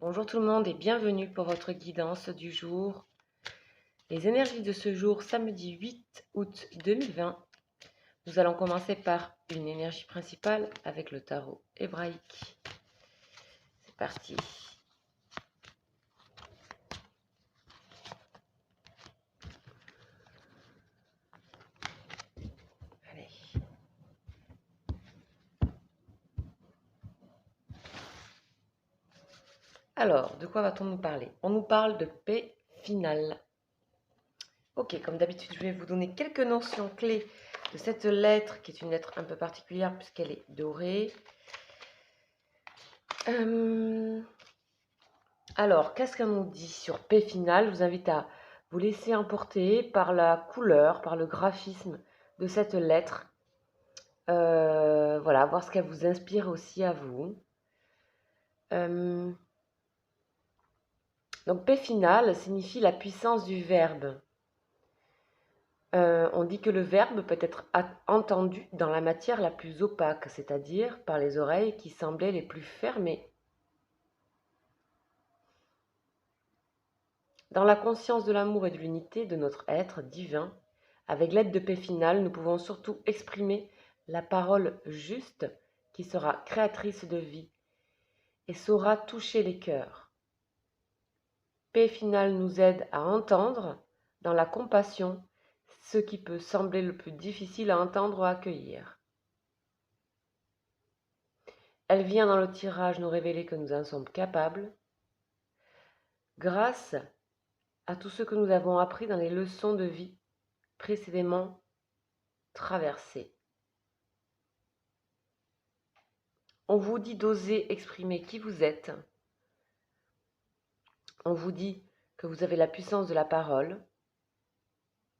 Bonjour tout le monde et bienvenue pour votre guidance du jour. Les énergies de ce jour, samedi 8 août 2020. Nous allons commencer par une énergie principale avec le tarot hébraïque. C'est parti. Allez. Alors, de quoi va-t-on nous parler? On nous parle de paix finale. Ok, comme d'habitude, je vais vous donner quelques notions clés de cette lettre, qui est une lettre un peu particulière puisqu'elle est dorée. Alors, qu'est-ce qu'on nous dit sur paix finale? Je vous invite à vous laisser emporter par la couleur, par le graphisme de cette lettre. Voilà, voir ce qu'elle vous inspire aussi à vous. Donc, paix finale signifie la puissance du verbe. On dit que le verbe peut être entendu dans la matière la plus opaque, c'est-à-dire par les oreilles qui semblaient les plus fermées. Dans la conscience de l'amour et de l'unité de notre être divin, avec l'aide de paix finale, nous pouvons surtout exprimer la parole juste qui sera créatrice de vie et saura toucher les cœurs. Paix finale nous aide à entendre, dans la compassion, ce qui peut sembler le plus difficile à entendre ou à accueillir. Elle vient dans le tirage nous révéler que nous en sommes capables, grâce à tout ce que nous avons appris dans les leçons de vie précédemment traversées. On vous dit d'oser exprimer qui vous êtes. On vous dit que vous avez la puissance de la parole.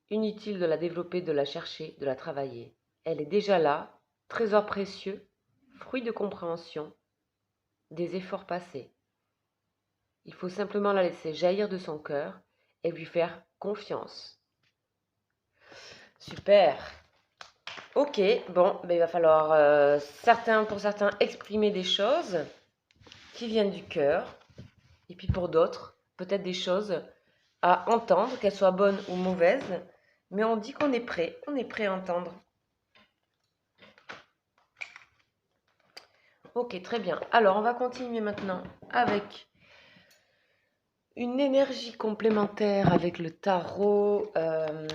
Inutile de la développer, de la chercher, de la travailler. Elle est déjà là, trésor précieux, fruit de compréhension, des efforts passés. Il faut simplement la laisser jaillir de son cœur et lui faire confiance. Super. Ok, bon, il va falloir pour certains exprimer des choses qui viennent du cœur, et puis pour d'autres, peut-être des choses à entendre, qu'elles soient bonnes ou mauvaises, mais on dit qu'on est prêt à entendre. Ok, très bien. Alors, on va continuer maintenant avec une énergie complémentaire avec le tarot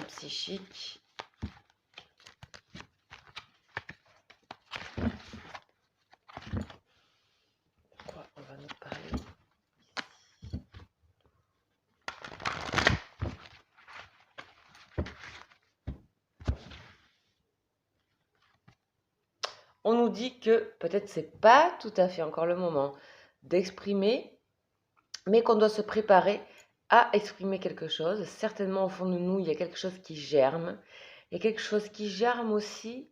psychique. De quoi on va nous parler? On nous dit que peut-être c'est pas tout à fait encore le moment d'exprimer, mais qu'on doit se préparer à exprimer quelque chose. Certainement au fond de nous, il y a quelque chose qui germe. Il y a quelque chose qui germe aussi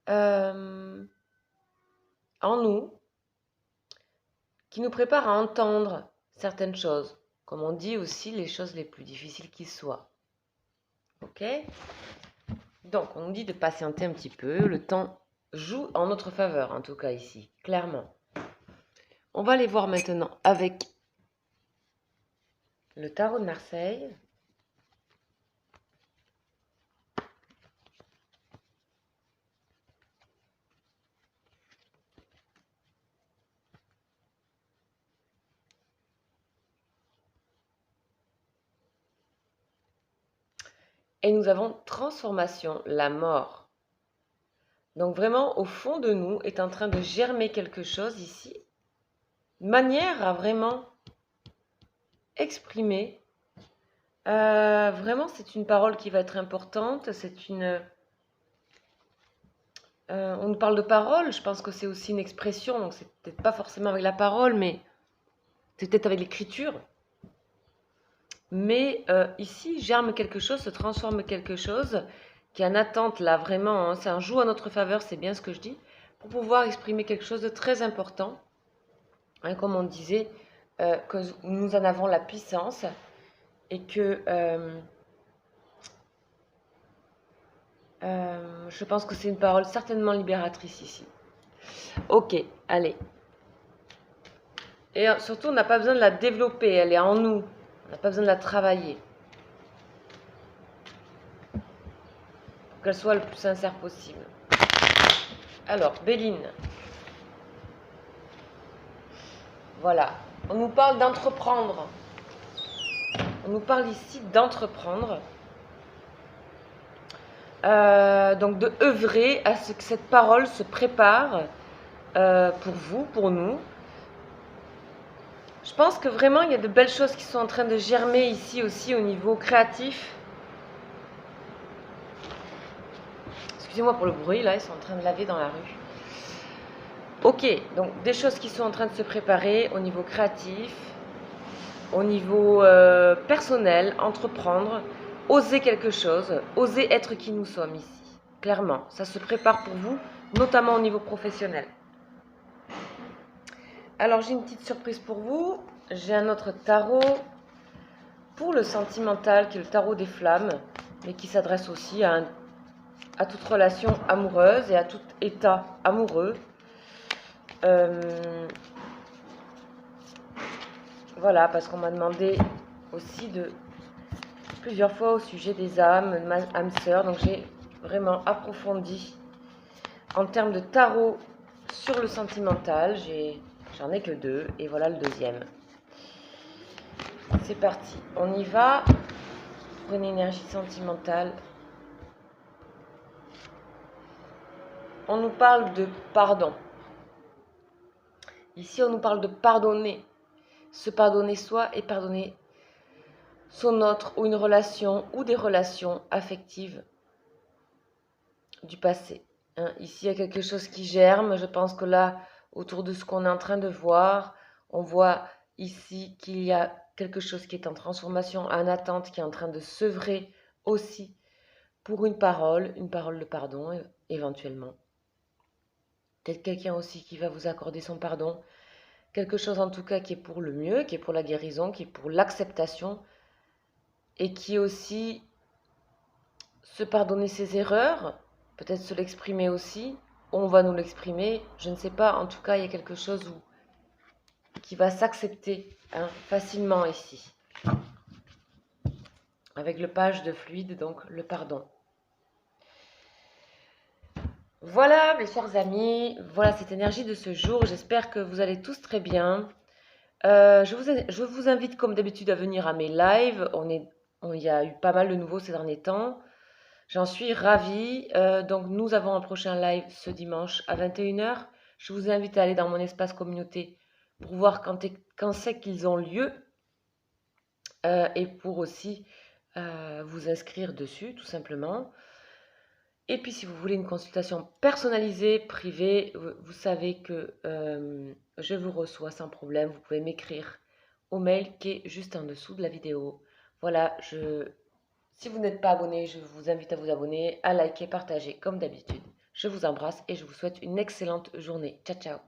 en nous, qui nous prépare à entendre certaines choses. Comme on dit aussi, les choses les plus difficiles qui soient. Ok? Donc, on nous dit de patienter un petit peu. Le temps joue en notre faveur, en tout cas ici, clairement. On va aller voir maintenant avec le tarot de Marseille. Et nous avons transformation, la mort. Donc vraiment, au fond de nous est en train de germer quelque chose ici, de manière à vraiment exprimer. Vraiment, c'est une parole qui va être importante. On nous parle de parole, je pense que c'est aussi une expression, donc c'est peut-être pas forcément avec la parole, mais c'est peut-être avec l'écriture. Mais ici, germe quelque chose, se transforme quelque chose qui est en attente là, vraiment, hein, c'est un joug à notre faveur, c'est bien ce que je dis, pour pouvoir exprimer quelque chose de très important. Hein, comme on disait, que nous en avons la puissance et que je pense que c'est une parole certainement libératrice ici. Ok, allez. Et surtout, on n'a pas besoin de la développer, elle est en nous. On n'a pas besoin de la travailler. Pour qu'elle soit le plus sincère possible. Alors, Béline. Voilà. On nous parle d'entreprendre. On nous parle ici d'entreprendre. Donc de œuvrer à ce que cette parole se prépare pour vous, pour nous. Je pense que vraiment il y a de belles choses qui sont en train de germer ici aussi au niveau créatif. Excusez-moi pour le bruit, là ils sont en train de laver dans la rue. Ok, donc des choses qui sont en train de se préparer au niveau créatif, au niveau personnel, entreprendre, oser quelque chose, oser être qui nous sommes ici. Clairement, ça se prépare pour vous, notamment au niveau professionnel. Alors j'ai une petite surprise pour vous. J'ai un autre tarot pour le sentimental, qui est le tarot des flammes, mais qui s'adresse aussi à toute relation amoureuse et à tout état amoureux. Voilà, parce qu'on m'a demandé aussi plusieurs fois au sujet des âmes, de ma âme sœur, donc j'ai vraiment approfondi en termes de tarot sur le sentimental. J'en ai que 2 et voilà le deuxième. C'est parti, on y va pour une énergie sentimentale. On nous parle de pardon. Ici, on nous parle de pardonner. Se pardonner soi et pardonner son autre ou une relation ou des relations affectives du passé. Ici, il y a quelque chose qui germe. Je pense que là, autour de ce qu'on est en train de voir, on voit ici qu'il y a quelque chose qui est en transformation, en attente, qui est en train de s'œuvrer aussi pour une parole de pardon éventuellement. Peut-être quelqu'un aussi qui va vous accorder son pardon. Quelque chose en tout cas qui est pour le mieux, qui est pour la guérison, qui est pour l'acceptation et qui est aussi se pardonner ses erreurs, peut-être se l'exprimer aussi. On va nous l'exprimer, je ne sais pas. En tout cas, il y a quelque chose qui va s'accepter facilement ici. Avec le page de fluide, donc le pardon. Voilà mes chers amis, voilà cette énergie de ce jour. J'espère que vous allez tous très bien. Je vous invite comme d'habitude à venir à mes lives. Il y a eu pas mal de nouveaux ces derniers temps. J'en suis ravie. Donc nous avons un prochain live ce dimanche à 21h. Je vous invite à aller dans mon espace communauté pour voir quand c'est qu'ils ont lieu et pour aussi vous inscrire dessus tout simplement. Et puis si vous voulez une consultation personnalisée, privée, vous savez que je vous reçois sans problème. Vous pouvez m'écrire au mail qui est juste en dessous de la vidéo. Voilà, si vous n'êtes pas abonné, je vous invite à vous abonner, à liker, partager comme d'habitude. Je vous embrasse et je vous souhaite une excellente journée. Ciao, ciao.